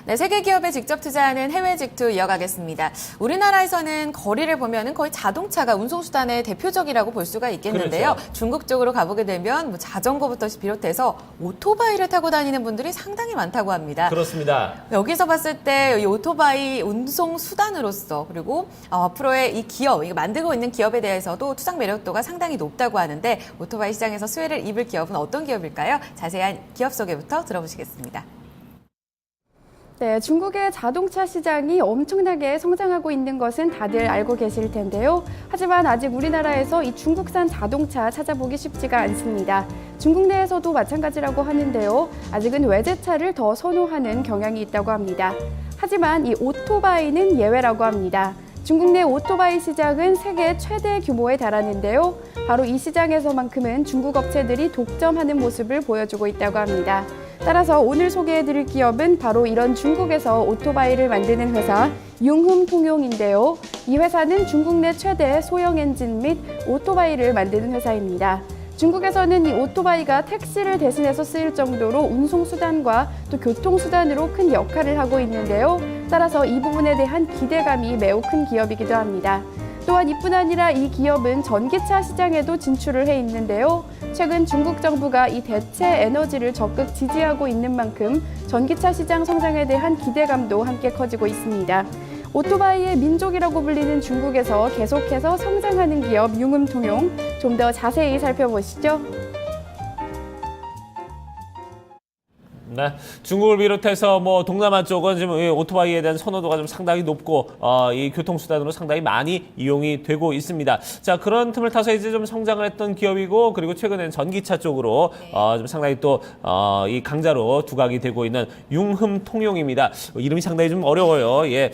네, 세계 기업에 직접 투자하는 해외 직투 이어가겠습니다. 우리나라에서는 거리를 보면은 거의 자동차가 운송수단의 대표적이라고 볼 수가 있겠는데요. 그렇죠. 중국 쪽으로 가보게 되면 뭐 자전거부터 비롯해서 오토바이를 타고 다니는 분들이 상당히 많다고 합니다. 그렇습니다. 여기서 봤을 때 이 오토바이 운송 수단으로서 그리고 앞으로의 이 기업, 이거 만들고 있는 기업에 대해서도 투자 매력도가 상당히 높다고 하는데 오토바이 시장에서 수혜를 입을 기업은 어떤 기업일까요? 자세한 기업 소개부터 들어보시겠습니다. 네, 중국의 자동차 시장이 엄청나게 성장하고 있는 것은 다들 알고 계실 텐데요. 하지만 아직 우리나라에서 이 중국산 자동차 찾아보기 쉽지가 않습니다. 중국 내에서도 마찬가지라고 하는데요. 아직은 외제차를 더 선호하는 경향이 있다고 합니다. 하지만 이 오토바이는 예외라고 합니다. 중국 내 오토바이 시장은 세계 최대 규모에 달하는데요. 바로 이 시장에서만큼은 중국 업체들이 독점하는 모습을 보여주고 있다고 합니다. 따라서 오늘 소개해드릴 기업은 바로 이런 중국에서 오토바이를 만드는 회사 융흠통용인데요. 이 회사는 중국 내 최대 소형 엔진 및 오토바이를 만드는 회사입니다. 중국에서는 이 오토바이가 택시를 대신해서 쓰일 정도로 운송수단과 또 교통수단으로 큰 역할을 하고 있는데요. 따라서 이 부분에 대한 기대감이 매우 큰 기업이기도 합니다. 또한 이뿐 아니라 이 기업은 전기차 시장에도 진출을 해 있는데요. 최근 중국 정부가 이 대체 에너지를 적극 지지하고 있는 만큼 전기차 시장 성장에 대한 기대감도 함께 커지고 있습니다. 오토바이의 민족이라고 불리는 중국에서 계속해서 성장하는 기업 융흠통용, 좀 더 자세히 살펴보시죠. 네, 중국을 비롯해서 뭐 동남아 쪽은 지금 이 오토바이에 대한 선호도가 좀 상당히 높고 이 교통수단으로 상당히 많이 이용이 되고 있습니다. 자, 그런 틈을 타서 이제 좀 성장을 했던 기업이고 그리고 최근에는 전기차 쪽으로 좀 상당히 또 이 강자로 두각이 되고 있는 융흠통용입니다. 이름이 상당히 좀 어려워요. 예,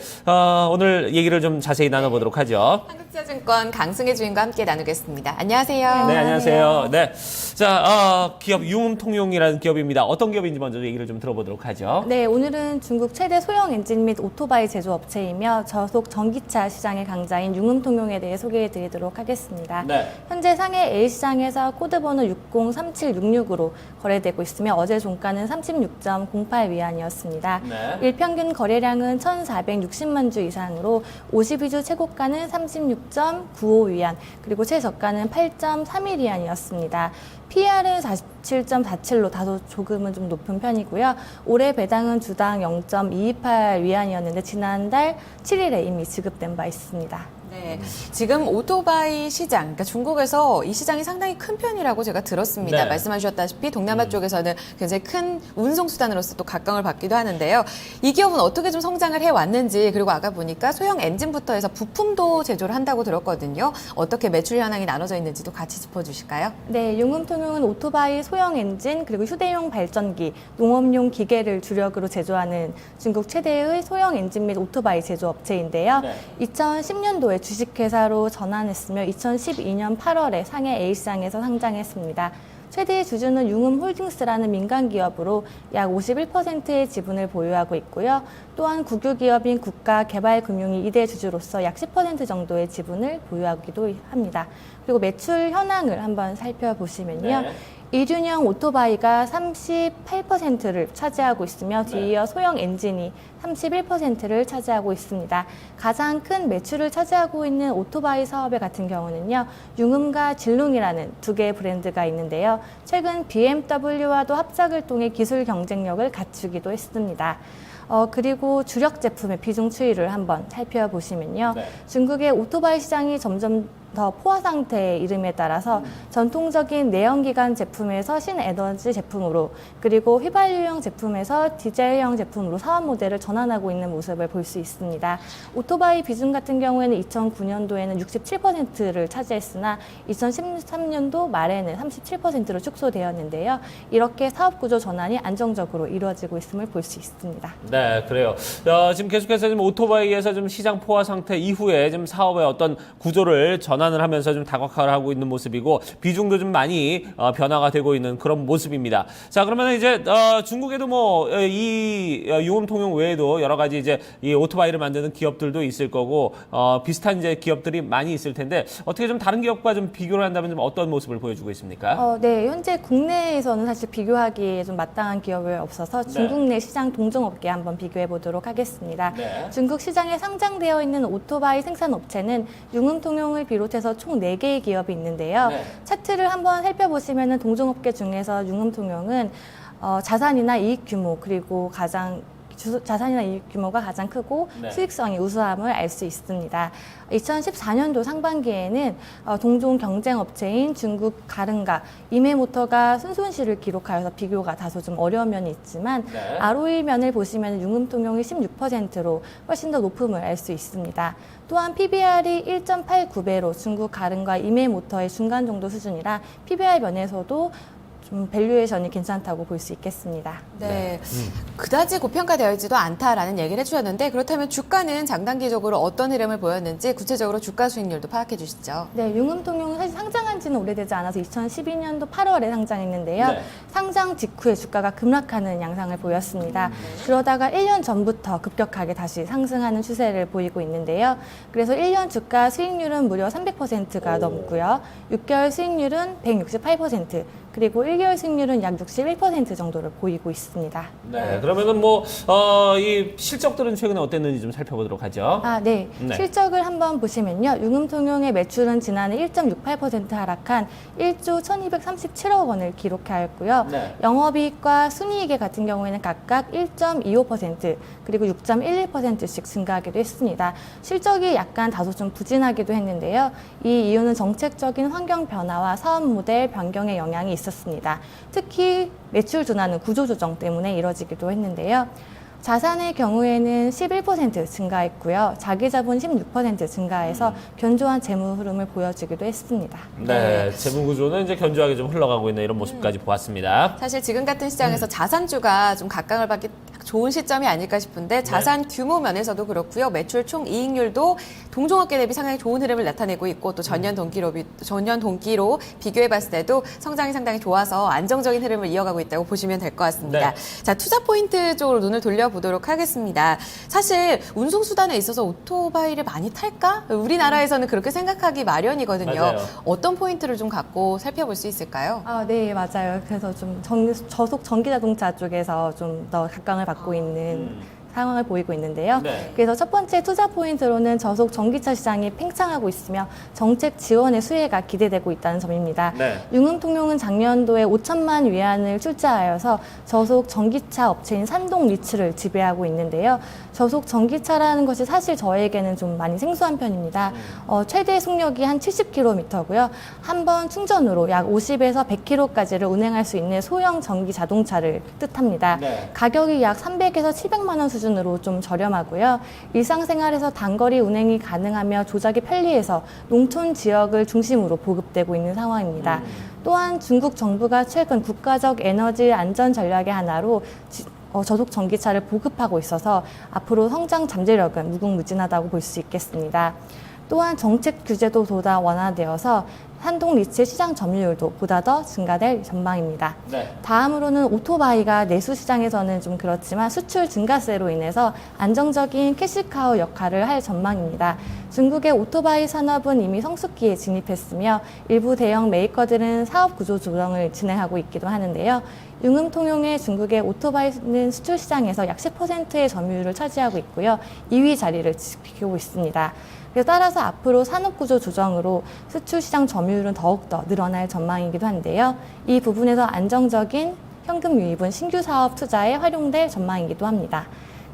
오늘 얘기를 좀 자세히 나눠보도록 하죠. 한국투자증권 강승혜 주인과 함께 나누겠습니다. 안녕하세요. 네, 안녕하세요. 네, 자, 기업 융흠통용이라는 기업입니다. 어떤 기업인지 먼저 얘기를 좀 들어보도록 하죠. 네, 오늘은 중국 최대 소형 엔진 및 오토바이 제조업체이며 저속 전기차 시장의 강자인 융흠통용에 대해 소개해드리도록 하겠습니다. 네. 현재 상해 A시장에서 코드번호 603766으로 거래되고 있으며 어제 종가는 36.08위안이었습니다. 네. 일평균 거래량은 1,460만 주 이상으로 52주 최고가는 36.95위안, 그리고 최저가는 8.31위안이었습니다. PR은 47.47로 다소 조금은 좀 높은 편이고요. 올해 배당은 주당 0.228위안이었는데 지난달 7일에 이미 지급된 바 있습니다. 네, 지금 오토바이 시장, 그러니까 중국에서 이 시장이 상당히 큰 편이라고 제가 들었습니다. 네. 말씀하셨다시피 동남아 쪽에서는 굉장히 큰 운송수단으로서 또 각광을 받기도 하는데요. 이 기업은 어떻게 좀 성장을 해왔는지, 그리고 아까 보니까 소형 엔진부터 해서 부품도 제조를 한다고 들었거든요. 어떻게 매출 현황이 나눠져 있는지도 같이 짚어주실까요? 네, 융흠통용은 오토바이, 소형 엔진, 그리고 휴대용 발전기, 농업용 기계를 주력으로 제조하는 중국 최대의 소형 엔진 및 오토바이 제조업체인데요. 네. 2010년도에 주식회사로 전환했으며 2012년 8월에 상해 A시장에서 상장했습니다. 최대 주주는 융흠홀딩스라는 민간 기업으로 약 51%의 지분을 보유하고 있고요. 또한 국유기업인 국가개발금융이 2대 주주로서 약 10% 정도의 지분을 보유하기도 합니다. 그리고 매출 현황을 한번 살펴보시면요. 네. 일륜형 오토바이가 38%를 차지하고 있으며 뒤이어 소형 엔진이 31%를 차지하고 있습니다. 가장 큰 매출을 차지하고 있는 오토바이 사업의 같은 경우는요, 융흠과 진룽이라는 두 개의 브랜드가 있는데요. 최근 BMW와도 합작을 통해 기술 경쟁력을 갖추기도 했습니다. 그리고 주력 제품의 비중 추이를 한번 살펴보시면요. 네. 중국의 오토바이 시장이 점점 더 포화 상태에 이름에 따라서 전통적인 내연기관 제품에서 신에너지 제품으로, 그리고 휘발유형 제품에서 디젤형 제품으로 사업 모델을 전환하고 있는 모습을 볼 수 있습니다. 오토바이 비중 같은 경우에는 2009년도에는 67%를 차지했으나 2013년도 말에는 37%로 축소되었는데요. 이렇게 사업 구조 전환이 안정적으로 이루어지고 있음을 볼 수 있습니다. 네, 그래요. 지금 계속해서 좀 오토바이에서 좀 시장 포화 상태 이후에 좀 사업의 어떤 구조를 전환 전환을 하면서 좀 다각화를 하고 있는 모습이고 비중도 좀 많이 변화가 되고 있는 그런 모습입니다. 자, 그러면 이제 중국에도 뭐 이 융음통용 외에도 여러 가지 이제 이 오토바이를 만드는 기업들도 있을 거고 비슷한 이제 기업들이 많이 있을 텐데 어떻게 좀 다른 기업과 좀 비교를 한다면 좀 어떤 모습을 보여주고 있습니까? 네, 현재 국내에서는 사실 비교하기에 좀 마땅한 기업이 없어서 중국 내 시장 동종업계 한번 비교해 보도록 하겠습니다. 네. 중국 시장에 상장되어 있는 오토바이 생산 업체는 융음통용을 비롯해서 총 4개의 기업이 있는데요. 네. 차트를 한번 살펴보시면 동종업계 중에서 융음통용은 자산이나 이익 규모 그리고 자산이나 이익 규모가 가장 크고 네. 수익성이 우수함을 알 수 있습니다. 2014년도 상반기에는 동종 경쟁 업체인 중국 가른가, 이메모터가 순손실을 기록하여서 비교가 다소 좀 어려운 면이 있지만 네. ROE 면을 보시면 융음통용이 16%로 훨씬 더 높음을 알 수 있습니다. 또한 PBR이 1.89배로 중국 가른과 이메모터의 중간 정도 수준이라 PBR 면에서도 좀 밸류에이션이 괜찮다고 볼 수 있겠습니다. 네. 그다지 고평가되어 있지도 않다라는 얘기를 해주셨는데 그렇다면 주가는 장단기적으로 어떤 흐름을 보였는지 구체적으로 주가 수익률도 파악해 주시죠. 네, 융음통용은 사실 상장한 지는 오래되지 않아서 2012년도 8월에 상장했는데요. 네. 상장 직후에 주가가 급락하는 양상을 보였습니다. 그러다가 1년 전부터 급격하게 다시 상승하는 추세를 보이고 있는데요. 그래서 1년 주가 수익률은 무려 300%가 넘고요. 6개월 수익률은 168%, 그리고 1개월 수익률은 약 61% 정도를 보이고 있습니다. 네. 그러면은 이 실적들은 최근에 어땠는지 좀 살펴보도록 하죠. 네. 네. 실적을 한번 보시면요. 융음통용의 매출은 지난해 1.68% 하락한 1조 1237억 원을 기록하였고요. 네. 영업이익과 순이익의 같은 경우에는 각각 1.25% 그리고 6.11%씩 증가하기도 했습니다. 실적이 약간 다소 좀 부진하기도 했는데요. 이 이유는 정책적인 환경 변화와 사업 모델 변경의 영향이 있었습니다. 특히 매출 둔화는 구조조정 때문에 이뤄지기도 했는데요. 자산의 경우에는 11% 증가했고요. 자기자본 16% 증가해서 견조한 재무 흐름을 보여주기도 했습니다. 네, 재무 구조는 이제 견조하게 좀 흘러가고 있는 이런 모습까지 보았습니다. 사실 지금 같은 시장에서 자산주가 좀 각광을 받기 좋은 시점이 아닐까 싶은데 자산 규모 면에서도 그렇고요. 매출 총 이익률도 동종업계 대비 상당히 좋은 흐름을 나타내고 있고 또 전년 동기로 비교해 봤을 때도 성장이 상당히 좋아서 안정적인 흐름을 이어가고 있다고 보시면 될 것 같습니다. 네. 자, 투자 포인트 쪽으로 눈을 돌려보도록 하겠습니다. 사실 운송수단에 있어서 오토바이를 많이 탈까? 우리나라에서는 그렇게 생각하기 마련이거든요. 맞아요. 어떤 포인트를 좀 갖고 살펴볼 수 있을까요? 네, 맞아요. 그래서 좀 저속 전기자동차 쪽에서 좀 더 각광을 받고 있는 상황을 보이고 있는데요. 네. 그래서 첫 번째 투자 포인트로는 저속 전기차 시장이 팽창하고 있으며 정책 지원의 수혜가 기대되고 있다는 점입니다. 네. 융음통용은 작년도에 5천만 위안을 출자하여서 저속 전기차 업체인 산동 리츠를 지배하고 있는데요. 저속 전기차라는 것이 사실 저에게는 좀 많이 생소한 편입니다. 최대 속력이 한 70km고요. 한 번 충전으로 약 50에서 100km까지를 운행할 수 있는 소형 전기 자동차를 뜻합니다. 네. 가격이 약 300에서 700만 원 수준으로 좀 저렴하고요. 일상생활에서 단거리 운행이 가능하며 조작이 편리해서 농촌 지역을 중심으로 보급되고 있는 상황입니다. 또한 중국 정부가 최근 국가적 에너지 안전 전략의 하나로 저속 전기차를 보급하고 있어서 앞으로 성장 잠재력은 무궁무진하다고 볼 수 있겠습니다. 또한 정책 규제도 보다 완화되어서 산동 리츠의 시장 점유율도 보다 더 증가될 전망입니다. 네. 다음으로는 오토바이가 내수 시장에서는 좀 그렇지만 수출 증가세로 인해서 안정적인 캐시카우 역할을 할 전망입니다. 중국의 오토바이 산업은 이미 성숙기에 진입했으며 일부 대형 메이커들은 사업 구조 조정을 진행하고 있기도 하는데요. 융음통용의 중국의 오토바이는 수출 시장에서 약 10%의 점유율을 차지하고 있고요. 2위 자리를 지키고 있습니다. 그래서 따라서 앞으로 산업구조 조정으로 수출 시장 점유율은 더욱더 늘어날 전망이기도 한데요. 이 부분에서 안정적인 현금 유입은 신규 사업 투자에 활용될 전망이기도 합니다.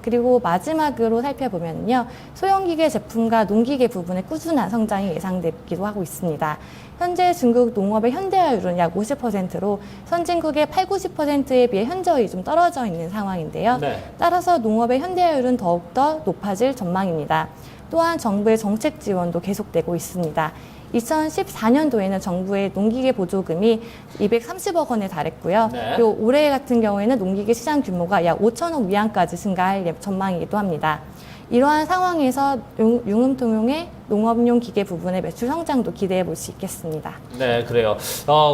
그리고 마지막으로 살펴보면요. 소형기계 제품과 농기계 부분의 꾸준한 성장이 예상되기도 하고 있습니다. 현재 중국 농업의 현대화율은 약 50%로 선진국의 80~90%에 비해 현저히 좀 떨어져 있는 상황인데요. 네. 따라서 농업의 현대화율은 더욱더 높아질 전망입니다. 또한 정부의 정책 지원도 계속되고 있습니다. 2014년도에는 정부의 농기계 보조금이 230억 원에 달했고요. 네. 그리고 올해 같은 경우에는 농기계 시장 규모가 약 5천억 위안까지 증가할 전망이기도 합니다. 이러한 상황에서 융음통용의 농업용 기계 부분의 매출 성장도 기대해 볼 수 있겠습니다. 네, 그래요.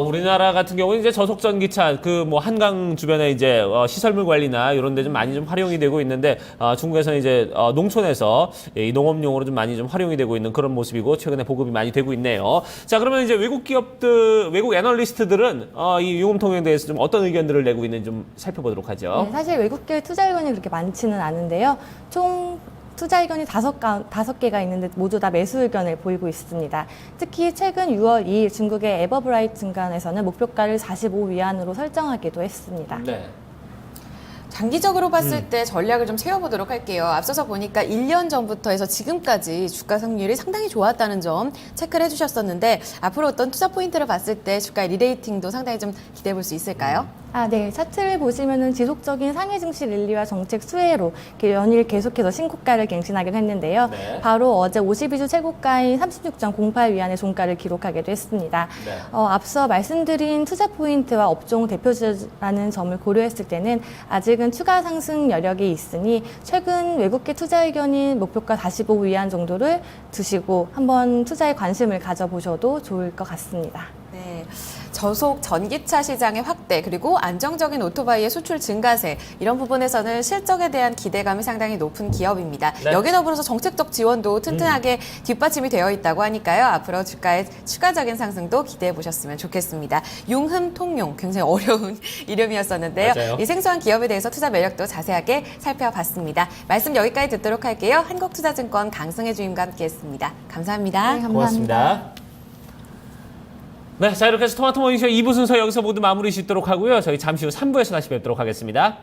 우리나라 같은 경우는 이제 저속 전기차 그 뭐 한강 주변에 이제 시설물 관리나 이런 데 좀 많이 좀 활용이 되고 있는데 중국에서는 이제 농촌에서 이 농업용으로 좀 많이 좀 활용이 되고 있는 그런 모습이고 최근에 보급이 많이 되고 있네요. 자, 그러면 이제 외국 기업들, 외국 애널리스트들은 이 융음통에 대해서 좀 어떤 의견들을 내고 있는지 좀 살펴보도록 하죠. 네, 사실 외국계 투자 의견이 그렇게 많지는 않은데요. 총 투자 의견이 5개가 있는데 모두 다 매수 의견을 보이고 있습니다. 특히 최근 6월 2일 중국의 에버브라이트 증권에서는 목표가를 45위안으로 설정하기도 했습니다. 네. 장기적으로 봤을 때 전략을 좀 세워보도록 할게요. 앞서서 보니까 1년 전부터 해서 지금까지 주가 상률이 상당히 좋았다는 점 체크를 해주셨었는데 앞으로 어떤 투자 포인트를 봤을 때 주가 리레이팅도 상당히 좀 기대해 볼 수 있을까요? 네. 차트를 보시면은 지속적인 상해 증시 랠리와 정책 수혜로 연일 계속해서 신고가를 갱신하기도 했는데요. 네. 바로 어제 52주 최고가인 36.08위안의 종가를 기록하기도 했습니다. 네. 앞서 말씀드린 투자 포인트와 업종 대표주라는 점을 고려했을 때는 아직은 추가 상승 여력이 있으니 최근 외국계 투자 의견인 목표가 45위안 정도를 두시고 한번 투자에 관심을 가져보셔도 좋을 것 같습니다. 네. 저속 전기차 시장의 확대 그리고 안정적인 오토바이의 수출 증가세 이런 부분에서는 실적에 대한 기대감이 상당히 높은 기업입니다. 네. 여기에 더불어서 정책적 지원도 튼튼하게 뒷받침이 되어 있다고 하니까요. 앞으로 주가의 추가적인 상승도 기대해 보셨으면 좋겠습니다. 융흠통용 굉장히 어려운 이름이었었는데요. 맞아요. 이 생소한 기업에 대해서 투자 매력도 자세하게 살펴봤습니다. 말씀 여기까지 듣도록 할게요. 한국투자증권 강승혜 주임과 함께했습니다. 감사합니다. 네, 감사합니다. 고맙습니다. 네, 자 이렇게 해서 토마토 모닝쇼 2부 순서 여기서 모두 마무리 짓도록 하고요. 저희 잠시 후 3부에서 다시 뵙도록 하겠습니다.